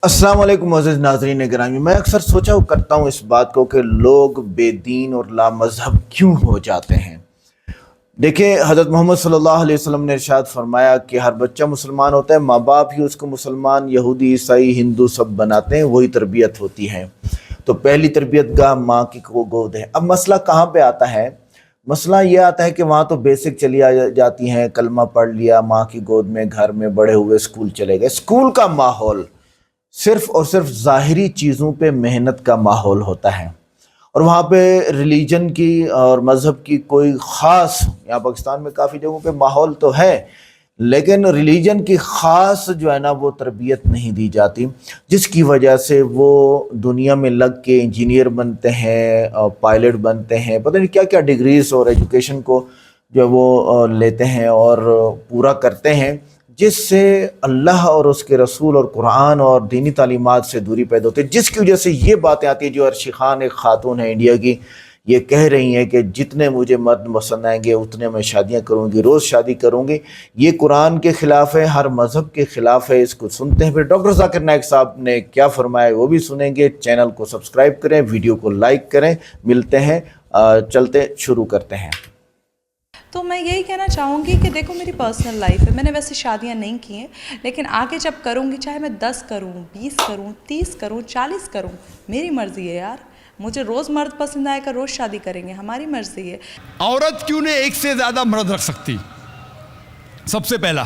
السلام علیکم معزز ناظرین گرامی، میں اکثر سوچا کرتا ہوں اس بات کو کہ لوگ بے دین اور لا مذہب کیوں ہو جاتے ہیں۔ دیکھیں، حضرت محمد صلی اللہ علیہ وسلم نے ارشاد فرمایا کہ ہر بچہ مسلمان ہوتا ہے، ماں باپ ہی اس کو مسلمان، یہودی، عیسائی، ہندو سب بناتے ہیں، وہی تربیت ہوتی ہے۔ تو پہلی تربیت گاہ ماں کی گود ہے۔ اب مسئلہ کہاں پہ آتا ہے؟ مسئلہ یہ آتا ہے کہ وہاں تو بیسک چلی جاتی ہیں، کلمہ پڑھ لیا، ماں کی گود میں گھر میں بڑے ہوئے، اسکول چلے گئے۔ اسکول کا ماحول صرف اور صرف ظاہری چیزوں پہ محنت کا ماحول ہوتا ہے، اور وہاں پہ ریلیجن کی اور مذہب کی کوئی خاص، یہاں پاکستان میں کافی جگہوں پہ ماحول تو ہے لیکن ریلیجن کی خاص جو ہے نا وہ تربیت نہیں دی جاتی، جس کی وجہ سے وہ دنیا میں لگ کے انجینئر بنتے ہیں، پائلٹ بنتے ہیں، پتہ نہیں کیا کیا ڈگریز اور ایجوکیشن کو جو وہ لیتے ہیں اور پورا کرتے ہیں، جس سے اللہ اور اس کے رسول اور قرآن اور دینی تعلیمات سے دوری پیدا ہوتی ہے، جس کی وجہ سے یہ باتیں آتی ہیں جو عرشی خان ایک خاتون ہے انڈیا کی، یہ کہہ رہی ہیں کہ جتنے مجھے مرد پسند آئیں گے اتنے میں شادیاں کروں گی، روز شادی کروں گی۔ یہ قرآن کے خلاف ہے، ہر مذہب کے خلاف ہے، اس کو سنتے ہیں۔ پھر ڈاکٹر ذاکر نائک صاحب نے کیا فرمایا وہ بھی سنیں گے۔ چینل کو سبسکرائب کریں، ویڈیو کو لائک کریں۔ ملتے ہیں، چلتے شروع کرتے ہیں۔ تو میں یہی کہنا چاہوں گی کہ دیکھو، میری پرسنل لائف ہے، میں نے ویسے شادیاں نہیں کی ہیں، لیکن آگے جب کروں گی، چاہے میں 10 کروں، 20 کروں، 30 کروں، 40 کروں، میری مرضی ہے یار۔ مجھے روز مرد پسند آئے گا، روز شادی کریں گے، ہماری مرضی ہے۔ عورت کیوں نے ایک سے زیادہ مرد رکھ سکتی؟ سب سے پہلا،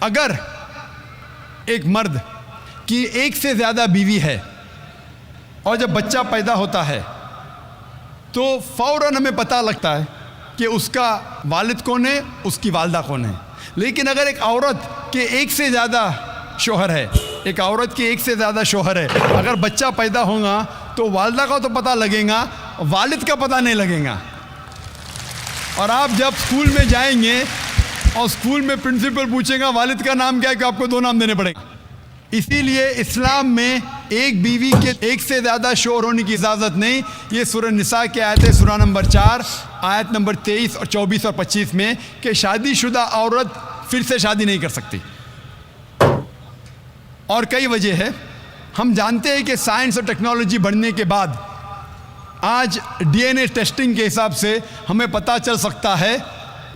اگر ایک مرد کی ایک سے زیادہ بیوی ہے اور جب بچہ پیدا ہوتا ہے تو فوراً ہمیں پتہ لگتا ہے کہ اس کا والد کون ہے، اس کی والدہ کون ہے۔ لیکن اگر ایک عورت کے ایک سے زیادہ شوہر ہے، ایک عورت کے ایک سے زیادہ شوہر ہے، اگر بچہ پیدا ہوگا تو والدہ کا تو پتہ لگے گا، والد کا پتہ نہیں لگے گا۔ اور آپ جب اسکول میں جائیں گے اور اسکول میں پرنسپل پوچھے گا والد کا نام کیا ہے، کہ آپ کو 2 نام دینے پڑیں گے۔ اسی لیے اسلام میں ایک بیوی کے ایک سے زیادہ شوہر ہونے کی اجازت نہیں۔ یہ سورہ نساء کی آیت ہے، سورہ نمبر 4 آیت نمبر 23 اور 24 اور 25 میں، کہ شادی شدہ عورت پھر سے شادی نہیں کر سکتی۔ اور کئی وجہ ہے۔ ہم جانتے ہیں کہ سائنس اور ٹیکنالوجی بڑھنے کے بعد آج ڈی این اے ٹیسٹنگ کے حساب سے ہمیں پتہ چل سکتا ہے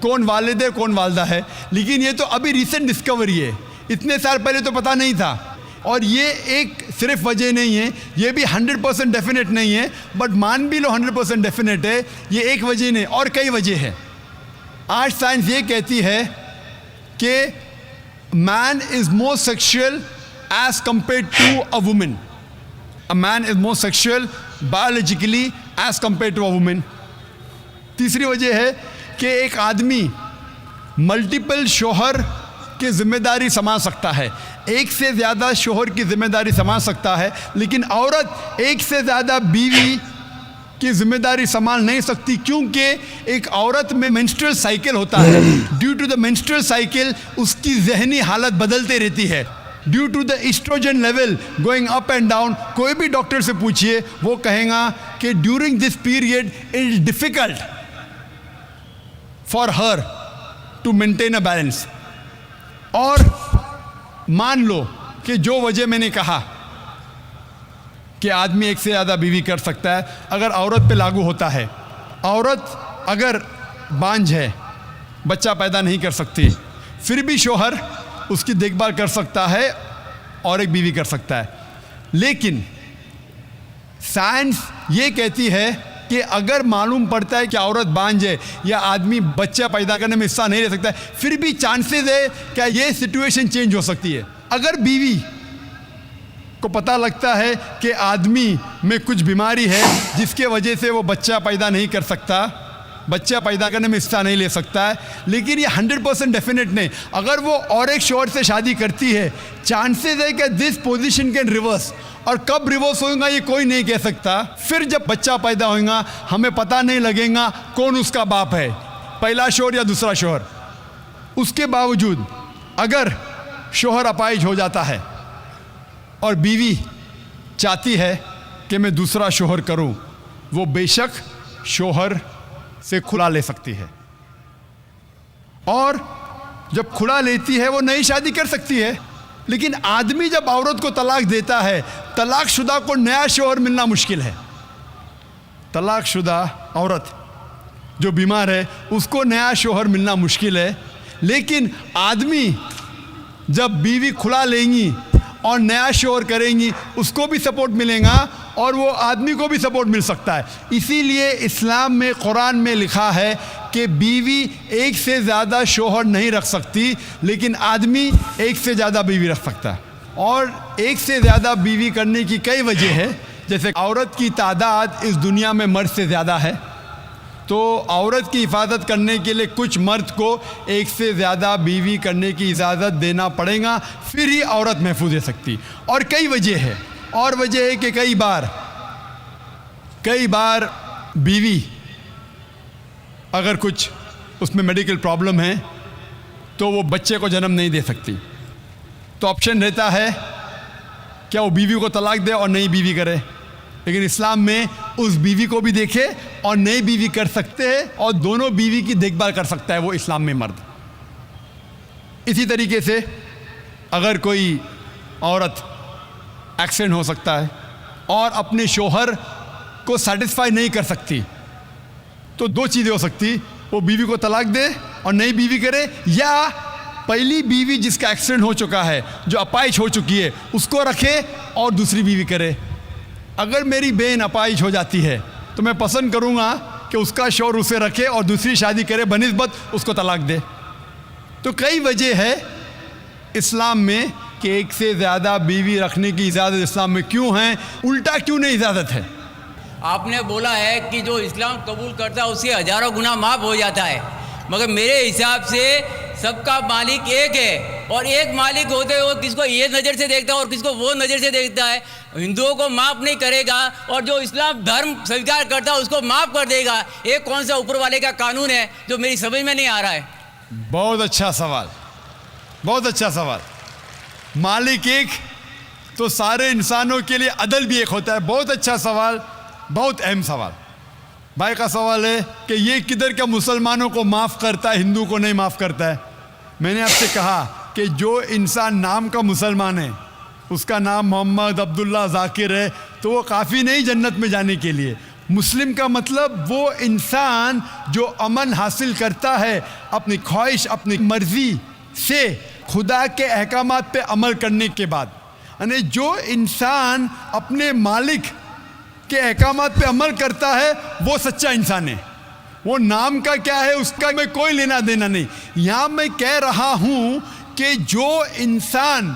کون والد ہے کون والدہ ہے، لیکن یہ تو ابھی ریسنٹ ڈسکوری ہے، اتنے سال پہلے تو پتہ نہیں تھا۔ اور یہ ایک صرف وجہ نہیں ہے، یہ بھی 100% ڈیفینیٹ نہیں ہے، بٹ مان بھی لو 100% ڈیفینیٹ ہے، یہ ایک وجہ نہیں، اور کئی وجہ ہے۔ آج سائنس یہ کہتی ہے کہ man is more sexual as compared to a woman, a man is more sexual biologically as compared to a woman. تیسری وجہ ہے کہ ایک آدمی ملٹیپل شوہر کی ذمہ داری سنبھال سکتا ہے، ایک سے زیادہ شوہر کی ذمہ داری سنبھال سکتا ہے، لیکن عورت ایک سے زیادہ بیوی کی ذمہ داری سنبھال نہیں سکتی، کیونکہ ایک عورت میں مینسٹرل سائیکل ہوتا ہے۔ Due to the menstrual cycle اس کی ذہنی حالت بدلتے رہتی ہے، due to the oestrogen level going up and down. کوئی بھی ڈاکٹر سے پوچھئے، وہ کہیں گا کہ during this period it is difficult for her to maintain a balance. اور مان لو کہ جو وجہ میں نے کہا کہ آدمی ایک سے زیادہ بیوی کر سکتا ہے، اگر عورت پہ لاگو ہوتا ہے، عورت اگر بانجھ ہے، بچہ پیدا نہیں کر سکتی، پھر بھی شوہر اس کی دیکھ بھال کر سکتا ہے اور ایک بیوی کر سکتا ہے۔ لیکن سائنس یہ کہتی ہے کہ اگر معلوم پڑتا ہے کہ عورت بانجھ ہے یا آدمی بچہ پیدا کرنے میں حصہ نہیں لے سکتا ہے، پھر بھی چانسز ہے کہ یہ سچویشن چینج ہو سکتی ہے۔ اگر بیوی کو پتہ لگتا ہے کہ آدمی میں کچھ بیماری ہے جس کے وجہ سے وہ بچہ پیدا نہیں کر سکتا، بچہ پیدا کرنے میں حصہ نہیں لے سکتا ہے، لیکن یہ 100% ڈیفینیٹ نہیں، اگر وہ اور ایک شوہر سے شادی کرتی ہے، چانسز ہے کہ دس پوزیشن کین ریورس، اور کب ریورس ہوگا یہ کوئی نہیں کہہ سکتا۔ پھر جب بچہ پیدا ہوگا ہمیں پتہ نہیں لگے گا کون اس کا باپ ہے، پہلا شوہر یا دوسرا شوہر۔ اس کے باوجود اگر شوہر اپائج ہو جاتا ہے اور بیوی چاہتی ہے کہ میں دوسرا شوہر کروں، وہ بے شک شوہر سے کھلا لے سکتی ہے، اور جب کھلا لیتی ہے وہ نئی شادی کر سکتی ہے، لیکن آدمی جب عورت کو طلاق دیتا ہے, طلاق شدہ کو نیا شوہر ملنا مشکل ہے. طلاق شدہ عورت جو بیمار ہے اس کو نیا شوہر ملنا مشکل ہے, لیکن آدمی جب بیوی کھلا لیں گی اور نیا شوہر کریں گی اس کو بھی سپورٹ ملے گا اور وہ آدمی کو بھی سپورٹ مل سکتا ہے. اسی لیے اسلام میں, قرآن میں لکھا ہے کہ بیوی ایک سے زیادہ شوہر نہیں رکھ سکتی, لیکن آدمی ایک سے زیادہ بیوی رکھ سکتا ہے. اور ایک سے زیادہ بیوی کرنے کی کئی وجہ ہے, جیسے عورت کی تعداد اس دنیا میں مرد سے زیادہ ہے, تو عورت کی حفاظت کرنے کے لیے کچھ مرد کو ایک سے زیادہ بیوی کرنے کی اجازت دینا پڑے گا, پھر ہی عورت محفوظ رہ سکتی. اور کئی وجہ ہے, اور وجہ ہے کہ کئی بار بیوی اگر کچھ اس میں میڈیکل پرابلم ہے تو وہ بچے کو جنم نہیں دے سکتی, تو آپشن رہتا ہے کیا وہ بیوی کو طلاق دے اور نئی بیوی کرے. لیکن اسلام میں اس بیوی کو بھی دیکھے اور نئی بیوی کر سکتے ہیں, اور دونوں بیوی کی دیکھ بھال کر سکتا ہے وہ اسلام میں مرد. اسی طریقے سے اگر کوئی عورت ایکسیڈنٹ ہو سکتا ہے اور اپنے شوہر کو سیٹسفائی نہیں کر سکتی, تو دو چیزیں ہو سکتی, وہ بیوی کو طلاق دے اور نئی بیوی کرے, یا پہلی بیوی جس کا ایکسیڈنٹ ہو چکا ہے, جو اپائج ہو چکی ہے, اس کو رکھے اور دوسری بیوی کرے. اگر میری بہن اپائج ہو جاتی ہے تو میں پسند کروں گا کہ اس کا شوہر اسے رکھے اور دوسری شادی کرے بنسبت اس کو طلاق دے. تو کئی وجہ ہے اسلام میں کہ ایک سے زیادہ بیوی رکھنے کی اجازت اسلام میں کیوں ہے, الٹا کیوں نہیں اجازت ہے. آپ نے بولا ہے کہ جو اسلام قبول کرتا ہے اس کے ہزاروں گناہ معاف ہو جاتا ہے, مگر میرے حساب سے سب کا مالک ایک ہے, اور ایک مالک ہوتے ہوئے کس کو یہ نظر سے دیکھتا ہے اور کس کو وہ نظر سے دیکھتا ہے. ہندوؤں کو معاف نہیں کرے گا اور جو اسلام دھرم سویکار کرتا ہے اس کو معاف کر دے گا. ایک کون سا اوپر والے کا قانون ہے جو میری سمجھ میں نہیں آ رہا ہے. بہت اچھا سوال, بہت اچھا سوال. مالک ایک تو سارے انسانوں کے لیے عدل بھی ایک ہوتا ہے. بہت اچھا سوال, بہت اہم سوال. بھائی کا سوال ہے کہ یہ کدھر کا مسلمانوں کو معاف کرتا ہے, ہندو کو نہیں معاف کرتا ہے. میں نے آپ سے کہا کہ جو انسان نام کا مسلمان ہے, اس کا نام محمد عبداللہ ذاکر ہے, تو وہ کافی نہیں جنت میں جانے کے لیے. مسلم کا مطلب وہ انسان جو امن حاصل کرتا ہے اپنی خواہش, اپنی مرضی سے خدا کے احکامات پہ عمل کرنے کے بعد. یعنی جو انسان اپنے مالک کے احکامات پہ عمل کرتا ہے وہ سچا انسان ہے. وہ نام کا کیا ہے اس کا میں کوئی لینا دینا نہیں. یہاں میں کہہ رہا ہوں کہ جو انسان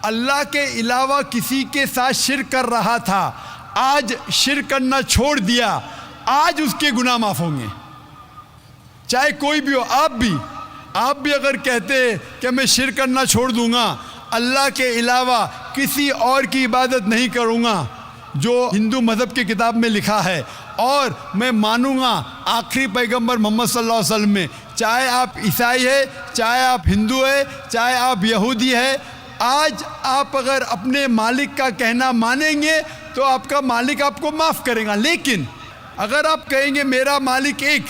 اللہ کے علاوہ کسی کے ساتھ شرک کر رہا تھا, آج شرک کرنا چھوڑ دیا, آج اس کے گناہ معاف ہوں گے. چاہے کوئی بھی ہو, آپ بھی اگر کہتے کہ میں شرک کرنا چھوڑ دوں گا, اللہ کے علاوہ کسی اور کی عبادت نہیں کروں گا جو ہندو مذہب کی کتاب میں لکھا ہے, اور میں مانوں گا آخری پیغمبر محمد صلی اللہ علیہ وسلم میں, چاہے آپ عیسائی ہے, چاہے آپ ہندو ہے, چاہے آپ یہودی ہے, آج آپ اگر اپنے مالک کا کہنا مانیں گے تو آپ کا مالک آپ کو معاف کرے گا. لیکن اگر آپ کہیں گے میرا مالک ایک,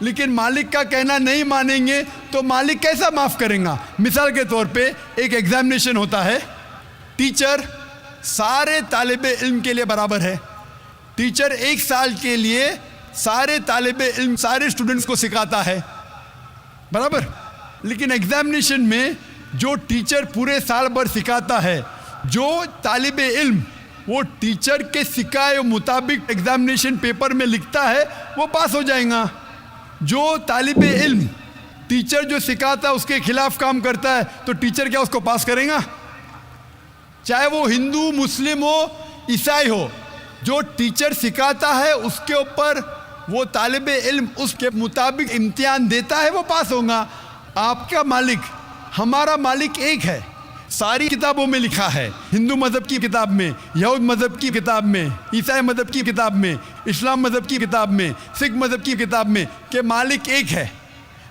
لیکن مالک کا کہنا نہیں مانیں گے تو مالک کیسا معاف کریں گا. مثال کے طور پہ ایک ایگزامینیشن ہوتا ہے, ٹیچر سارے طالب علم کے لیے برابر ہے. ٹیچر ایک سال کے لیے سارے طالب علم, سارے اسٹوڈنٹس کو سکھاتا ہے برابر. لیکن ایگزامینیشن میں جو ٹیچر پورے سال بھر سکھاتا ہے, جو طالب علم وہ ٹیچر کے سکھائے مطابق ایگزامینیشن پیپر میں لکھتا ہے وہ پاس ہو جائے گا. جو طالب علم ٹیچر جو سکھاتا ہے اس کے خلاف کام کرتا ہے تو ٹیچر کیا اس کو پاس کرے گا؟ چاہے وہ ہندو, مسلم ہو, عیسائی ہو, جو ٹیچر سکھاتا ہے اس کے اوپر وہ طالب علم اس کے مطابق امتحان دیتا ہے وہ پاس ہوگا. آپ کا مالک, ہمارا مالک ایک ہے. ساری کتابوں میں لکھا ہے, ہندو مذہب کی کتاب میں, یہود مذہب کی کتاب میں, عیسائی مذہب کی کتاب میں, اسلام مذہب کی کتاب میں, سکھ مذہب کی کتاب میں کہ مالک ایک ہے.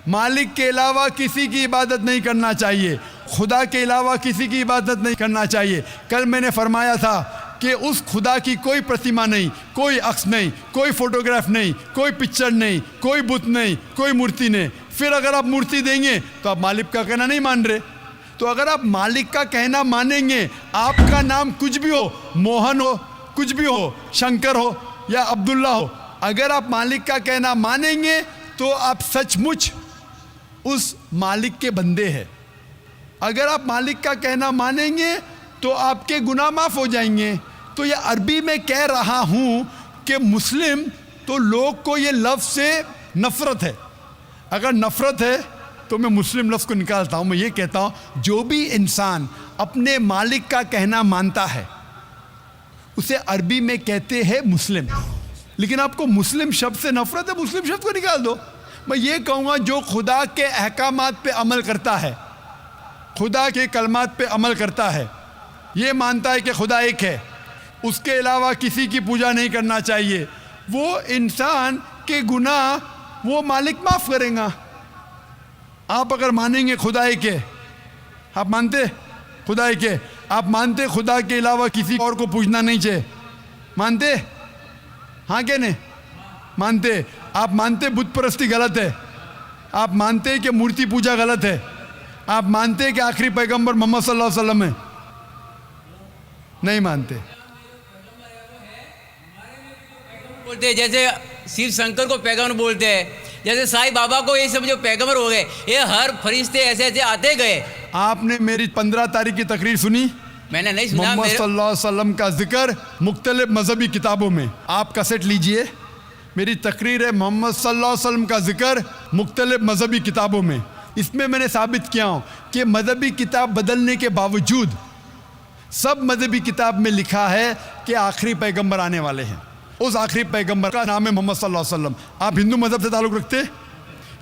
مالک کے علاوہ کسی کی عبادت نہیں کرنا چاہیے, خدا کے علاوہ کسی کی عبادت نہیں کرنا چاہیے. کل میں نے فرمایا تھا کہ اس خدا کی کوئی پرتیما نہیں, کوئی عکس نہیں, کوئی فوٹوگراف نہیں, کوئی پکچر نہیں, کوئی بت نہیں, کوئی مورتی نہیں. پھر اگر آپ مورتی دیں گے تو آپ مالک کا کہنا نہیں مان رہے. تو اگر آپ مالک کا کہنا مانیں گے، آپ کا نام کچھ بھی ہو، موہن ہو، کچھ بھی ہو، شنکر ہو یا عبداللہ ہو، اگر آپ مالک کا کہنا مانیں گے تو آپ سچ مچ اس مالک کے بندے ہیں. اگر آپ مالک کا کہنا مانیں گے تو آپ کے گناہ معاف ہو جائیں گے. تو یہ عربی میں کہہ رہا ہوں کہ مسلم تو لوگ کو یہ لفظ سے نفرت ہے. اگر نفرت ہے تو میں مسلم لفظ کو نکالتا ہوں. میں یہ کہتا ہوں جو بھی انسان اپنے مالک کا کہنا مانتا ہے اسے عربی میں کہتے ہیں مسلم. لیکن آپ کو مسلم شبد سے نفرت ہے، مسلم شبد کو نکال دو. میں یہ کہوں گا جو خدا کے احکامات پہ عمل کرتا ہے، خدا کے کلمات پہ عمل کرتا ہے، یہ مانتا ہے کہ خدا ایک ہے، اس کے علاوہ کسی کی پوجا نہیں کرنا چاہیے، وہ انسان کے گناہ وہ مالک معاف کریں گا. آپ اگر مانیں گے خدا ایک ہے، آپ مانتے خدا ایک ہے، آپ مانتے خدا کے علاوہ کسی اور کو پوجنا نہیں چاہیے، مانتے؟ ہاں کہ نہیں مانتے؟ آپ مانتے بت پرستی غلط ہے، آپ مانتے کہ مورتی پوجا غلط ہے، آپ مانتے کہ آخری پیغمبر محمد صلی اللہ علیہ وسلم ہے؟ نہیں مانتے. بولتے ہیں جیسے شیو شنکر کو پیغمبر بولتے ہیں، جیسے سائی بابا کو یہ سمجھو پیغمبر ہو گئے. یہ ہر فرشتے ایسے ایسے آتے گئے. آپ نے میری 15 تاریخ کی تقریر سنی؟ میں نے نہیں سنا. محمد صلی اللہ علیہ وسلم کا ذکر مختلف مذہبی کتابوں میں. آپ کیسٹ لیجئے، میری تقریر ہے محمد صلی اللہ علیہ وسلم کا ذکر مختلف مذہبی کتابوں میں. اس میں میں نے ثابت کیا ہوں کہ مذہبی کتاب بدلنے کے باوجود سب مذہبی کتاب میں لکھا ہے کہ آخری پیغمبر آنے والے ہیں. اس آخری پیغمبر کا نام ہے محمد صلی اللہ علیہ وسلم. آپ ہندو مذہب سے تعلق رکھتے؟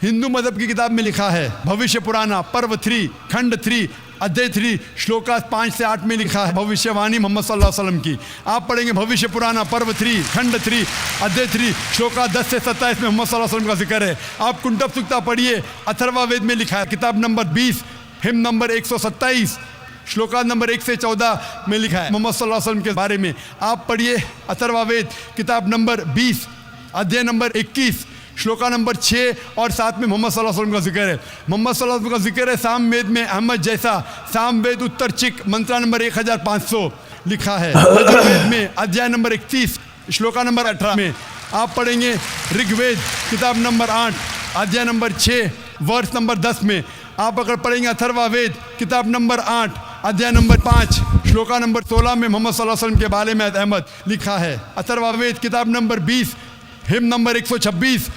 ہندو مذہب کی کتاب میں لکھا ہے، بھوشیہ پرانا پرو 3 کھنڈ 3 ادھیے 3 شلوکا 5 سے 8 میں لکھا ہے بھوشیہ وانی محمد صلی اللہ علیہ وسلم کی. آپ پڑھیں گے بھوشیہ پرانا پرو 3 کھنڈ 3 ادھیے 3 شلوکا 10 سے 27 میں محمد صلی اللہ علیہ وسلم کا ذکر ہے. آپ کنٹب سکتا پڑھیے، اتھروا وید میں لکھا ہے، کتاب نمبر 20 ہم نمبر 127 شلوکا نمبر 1 سے 14 میں لکھا ہے محمد صلی اللہ علیہ وسلم کے بارے میں. آپ پڑھیے اتھروا وید کتاب نمبر 20 ادھیے نمبر 21 شلوکا نمبر 6 اور 7 میں محمد صلی اللہ علیہ وسلم کا ذکر ہے. محمد صلی اللہ علیہ وسلم کا ذکر ہے سام وید میں احمد جیسا، سام وید اتر چک منترا نمبر 1500 لکھا ہے. وید میں ادھیائے نمبر 31 شلوکا نمبر 18 میں. آپ پڑھیں گے رگ وید کتاب نمبر 8 ادھیائے نمبر 6 ورس نمبر 10 میں. آپ اگر پڑھیں گے اتھروا وید کتاب نمبر 8 ادھیائے نمبر 5 شلوکا نمبر 16 میں محمد صلی اللہ علیہ وسلم کے بارے میں احمد لکھا ہے. اتھروا وید کتاب نمبر 20 ہم نمبر 126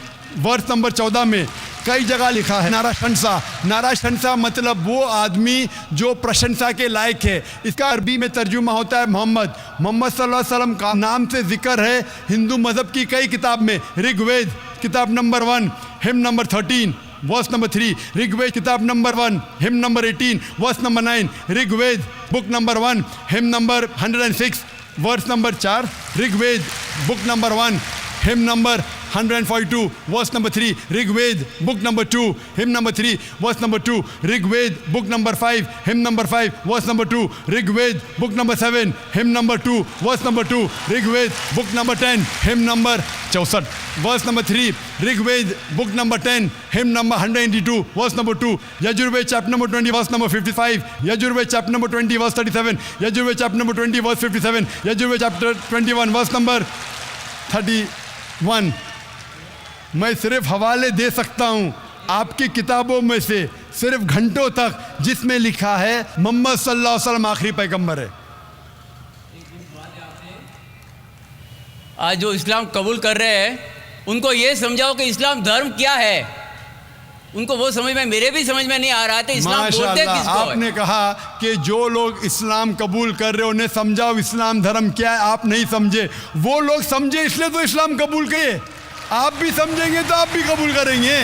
ورس نمبر 14 میں کئی جگہ لکھا ہے ناراشنسا. ناراشنسا مطلب وہ آدمی جو پرشنسا کے لائق ہے. اس کا عربی میں ترجمہ ہوتا ہے محمد. محمد صلی اللہ علیہ وسلم کا نام سے ذکر ہے ہندو مذہب کی کئی کتاب میں. رگ وید کتاب نمبر 1 ہم number 13 verse number 3. Rig Veda کتاب نمبر 1 ہم number 18 verse number 9. Rig Veda book number 1 ہم number 106 verse number 4. Rig Veda book number 1 ہم number 142 verse number 3. Rig Veda book number 2 ہم نمبر 3 ورس number 2. Rig Veda book number 5 ہم نمبر 5 ورس number 2. Rig Veda book number 7 ہم نمبر 2 ورس نمبر 2. رگ وید بک number 10 hymn number 64 verse number 3. Rig Veda بک number 10 hymn number 182 verse number 2. Yajurveda chapter number 20 verse number 55. Yajurveda chapter number 20 verse 37. Yajurveda chapter number 20 verse 57. Yajurveda chapter 21 verse number 31. میں صرف حوالے دے سکتا ہوں آپ کی کتابوں میں سے صرف گھنٹوں تک جس میں لکھا ہے محمد صلی اللہ علیہ وسلم آخری پیغمبر ہے. آج جو اسلام قبول کر رہے ہیں ان کو یہ سمجھاؤ کہ اسلام دھرم کیا ہے. ان کو وہ سمجھ میں، میرے بھی سمجھ میں نہیں آ رہا تھا اسلام بولتے کس کو. آپ نے کہا کہ جو لوگ اسلام قبول کر رہے انہیں سمجھاؤ اسلام دھرم کیا ہے. آپ نہیں سمجھے، وہ لوگ سمجھے اس لیے تو اسلام قبول کرے. آپ بھی سمجھیں گے تو آپ بھی قبول کریں گے.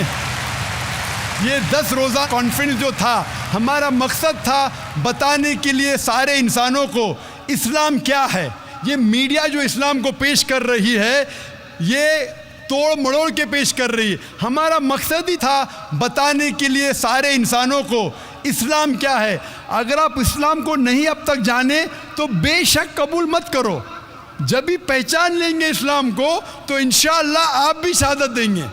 یہ 10 روزہ کانفرنس جو تھا ہمارا مقصد تھا بتانے کے لیے سارے انسانوں کو اسلام کیا ہے. یہ میڈیا جو اسلام کو پیش کر رہی ہے یہ توڑ مڑوڑ کے پیش کر رہی ہے. ہمارا مقصد ہی تھا بتانے کے لیے سارے انسانوں کو اسلام کیا ہے. اگر آپ اسلام کو نہیں اب تک جانے تو بے شک قبول مت کرو. جب بھی پہچان لیں گے اسلام کو تو انشاءاللہ آپ بھی شہادت دیں گے.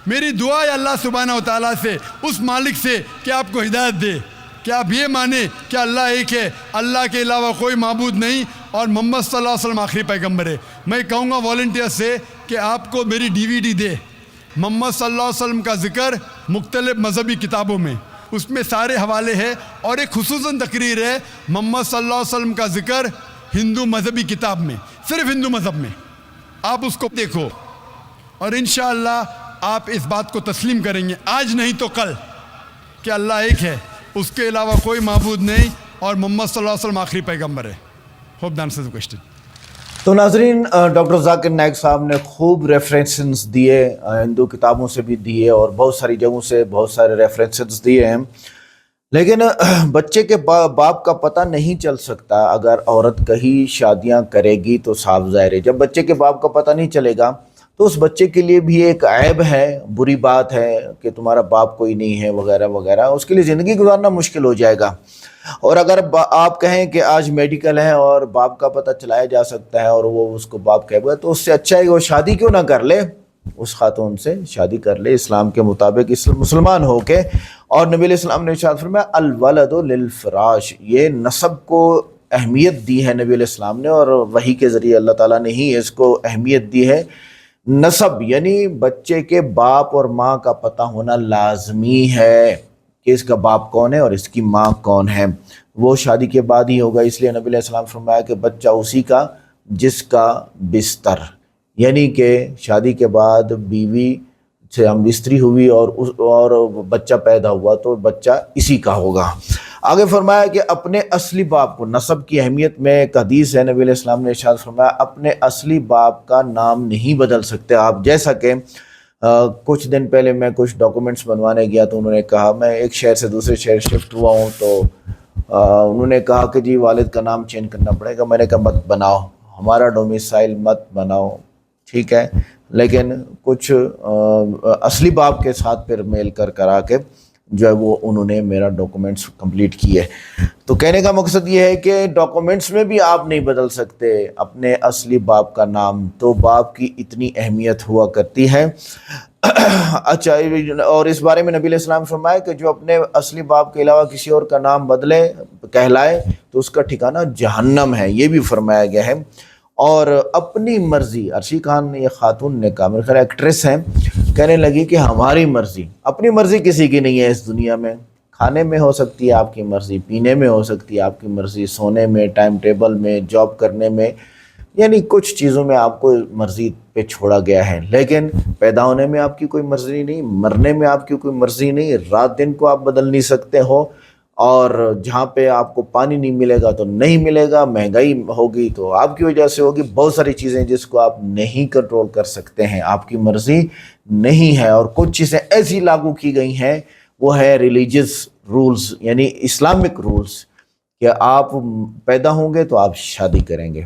میری دعا ہے اللہ سبحانہ و تعالیٰ سے، اس مالک سے کہ آپ کو ہدایت دے. کہ آپ یہ مانیں کہ اللہ ایک ہے, اللہ کے علاوہ کوئی معبود نہیں, اور محمد صلی اللہ علیہ وسلم آخری پیغمبر ہے. میں کہوں گا والنٹیئر سے کہ آپ کو میری DVD دے, محمد صلی اللہ علیہ وسلم کا ذکر مختلف مذہبی کتابوں میں, اس میں سارے حوالے ہیں, اور ایک خصوصاً تقریر ہے محمد صلی اللہ علیہ وسلم کا ذکر ہندو مذہبی کتاب میں, صرف ہندو مذہب میں. آپ اس کو دیکھو اور انشاءاللہ آپ اس بات کو تسلیم کریں گے, آج نہیں تو کل, کہ اللہ ایک ہے, اس کے علاوہ کوئی معبود نہیں, اور محمد صلی اللہ علیہ وسلم آخری پیغمبر ہے. Hope that answers the question. تو ناظرین, ڈاکٹر ذاکر نائک صاحب نے خوب ریفرنسز دیے, ہندو کتابوں سے بھی دیے اور بہت ساری جگہوں سے بہت سارے ریفرنسز دیے ہیں, لیکن بچے کے باپ کا پتہ نہیں چل سکتا. اگر عورت کہیں شادیاں کرے گی تو صاف ظاہر ہے جب بچے کے باپ کا پتہ نہیں چلے گا تو اس بچے کے لیے بھی ایک عیب ہے, بری بات ہے کہ تمہارا باپ کوئی نہیں ہے وغیرہ وغیرہ, اس کے لیے زندگی گزارنا مشکل ہو جائے گا. اور اگر آپ کہیں کہ آج میڈیکل ہے اور باپ کا پتہ چلایا جا سکتا ہے اور وہ اس کو باپ کہے گا, تو اس سے اچھا ہے کہ وہ شادی کیوں نہ کر لے, اس خاتون سے شادی کر لے اسلام کے مطابق, مسلمان ہو کے. اور نبی علیہ السلام نے ارشاد فرمایا الولد للفراش, یہ نسب کو اہمیت دی ہے نبی علیہ السلام نے, اور وحی کے ذریعے اللہ تعالیٰ نے ہی اس کو اہمیت دی ہے. نسب یعنی بچے کے باپ اور ماں کا پتہ ہونا لازمی ہے کہ اس کا باپ کون ہے اور اس کی ماں کون ہے. وہ شادی کے بعد ہی ہوگا, اس لیے نبی علیہ السلام فرمایا کہ بچہ اسی کا جس کا بستر, یعنی کہ شادی کے بعد بیوی سے ہم بستری ہوئی اور بچہ پیدا ہوا تو بچہ اسی کا ہوگا. آگے فرمایا کہ اپنے اصلی باپ کو, نسب کی اہمیت میں ایک حدیث ہے, نبی علیہ السلام نے ارشاد فرمایا اپنے اصلی باپ کا نام نہیں بدل سکتے آپ. جیسا کہ کچھ دن پہلے میں کچھ ڈاکومنٹس بنوانے گیا تو انہوں نے کہا, میں ایک شہر سے دوسرے شہر شفٹ ہوا ہوں, تو انہوں نے کہا کہ جی والد کا نام چینج کرنا پڑے گا. میں نے کہا مت بناؤ, ہمارا ڈومیسائل مت بناؤ, ٹھیک ہے, لیکن کچھ اصلی باپ کے ساتھ پھر میل کرا کے جو ہے وہ انہوں نے میرا ڈاکومنٹس کمپلیٹ کیے. تو کہنے کا مقصد یہ ہے کہ ڈاکومنٹس میں بھی آپ نہیں بدل سکتے اپنے اصلی باپ کا نام, تو باپ کی اتنی اہمیت ہوا کرتی ہے. اچھا, اور اس بارے میں نبی علیہ السلام فرمایا کہ جو اپنے اصلی باپ کے علاوہ کسی اور کا نام بدلے کہلائے تو اس کا ٹھکانہ جہنم ہے, یہ بھی فرمایا گیا ہے. اور اپنی مرضی, عرشی خان نے, یہ خاتون نے کہا, میرے خیال ایکٹریس ہیں, کہنے لگی کہ ہماری مرضی, اپنی مرضی کسی کی نہیں ہے اس دنیا میں. کھانے میں ہو سکتی ہے آپ کی مرضی, پینے میں ہو سکتی ہے آپ کی مرضی, سونے میں, ٹائم ٹیبل میں, جاب کرنے میں, یعنی کچھ چیزوں میں آپ کو مرضی پہ چھوڑا گیا ہے, لیکن پیدا ہونے میں آپ کی کوئی مرضی نہیں, مرنے میں آپ کی کوئی مرضی نہیں, رات دن کو آپ بدل نہیں سکتے ہو, اور جہاں پہ آپ کو پانی نہیں ملے گا تو نہیں ملے گا, مہنگائی ہوگی تو آپ کی وجہ سے ہوگی, بہت ساری چیزیں جس کو آپ نہیں کنٹرول کر سکتے ہیں, آپ کی مرضی نہیں ہے. اور کچھ چیزیں ایسی لاگو کی گئی ہیں, وہ ہے ریلیجس رولز, یعنی اسلامک رولز, کہ آپ پیدا ہوں گے تو آپ شادی کریں گے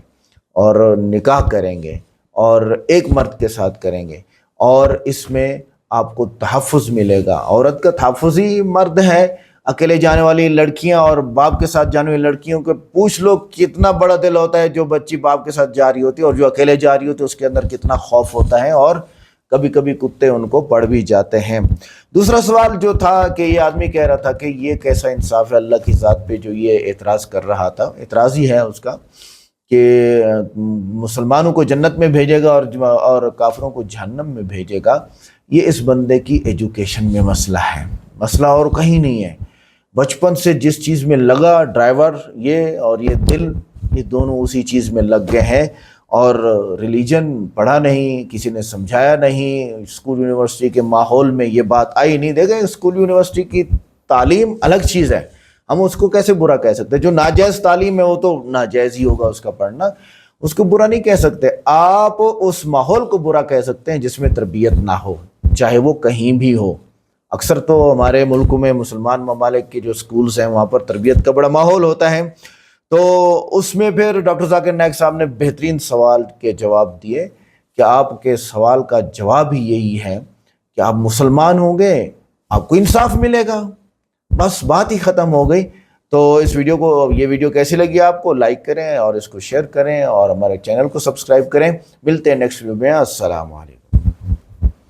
اور نکاح کریں گے اور ایک مرد کے ساتھ کریں گے, اور اس میں آپ کو تحفظ ملے گا. عورت کا تحفظ ہی مرد ہے. اکیلے جانے والی لڑکیاں اور باپ کے ساتھ جانے والی لڑکیوں کو پوچھ لو کتنا بڑا دل ہوتا ہے جو بچی باپ کے ساتھ جا رہی ہوتی ہے, اور جو اکیلے جا رہی ہوتی ہے اس کے اندر کتنا خوف ہوتا ہے, اور کبھی کبھی کتے ان کو پڑ بھی جاتے ہیں. دوسرا سوال جو تھا کہ یہ آدمی کہہ رہا تھا کہ یہ کیسا انصاف ہے اللہ کی ذات پہ, جو یہ اعتراض کر رہا تھا, اعتراض ہی ہے اس کا کہ مسلمانوں کو جنت میں بھیجے گا اور کافروں کو جہنم میں بھیجے گا. یہ اس بندے کی ایجوکیشن میں مسئلہ ہے, مسئلہ اور کہیں نہیں ہے. بچپن سے جس چیز میں لگا ڈرائیور یہ اور یہ دل, یہ دونوں اسی چیز میں لگ گئے ہیں, اور ریلیجن پڑھا نہیں, کسی نے سمجھایا نہیں, اسکول یونیورسٹی کے ماحول میں یہ بات آئی نہیں. دیکھیں اسکول یونیورسٹی کی تعلیم الگ چیز ہے, ہم اس کو کیسے برا کہہ سکتے ہیں. جو ناجائز تعلیم ہے وہ تو ناجائز ہی ہوگا اس کا پڑھنا, اس کو برا نہیں کہہ سکتے. آپ اس ماحول کو برا کہہ سکتے ہیں جس میں تربیت نہ ہو, چاہے وہ کہیں بھی ہو. اکثر تو ہمارے ملکوں میں مسلمان ممالک کے جو سکولز ہیں وہاں پر تربیت کا بڑا ماحول ہوتا ہے. تو اس میں پھر ڈاکٹر ذاکر نائک صاحب نے بہترین سوال کے جواب دیے کہ آپ کے سوال کا جواب ہی یہی ہے کہ آپ مسلمان ہوں گے آپ کو انصاف ملے گا, بس بات ہی ختم ہو گئی. تو اس ویڈیو کو, یہ ویڈیو کیسی لگی آپ کو, لائک کریں اور اس کو شیئر کریں اور ہمارے چینل کو سبسکرائب کریں. ملتے ہیں نیکسٹ ویڈیو میں. السلام علیکم.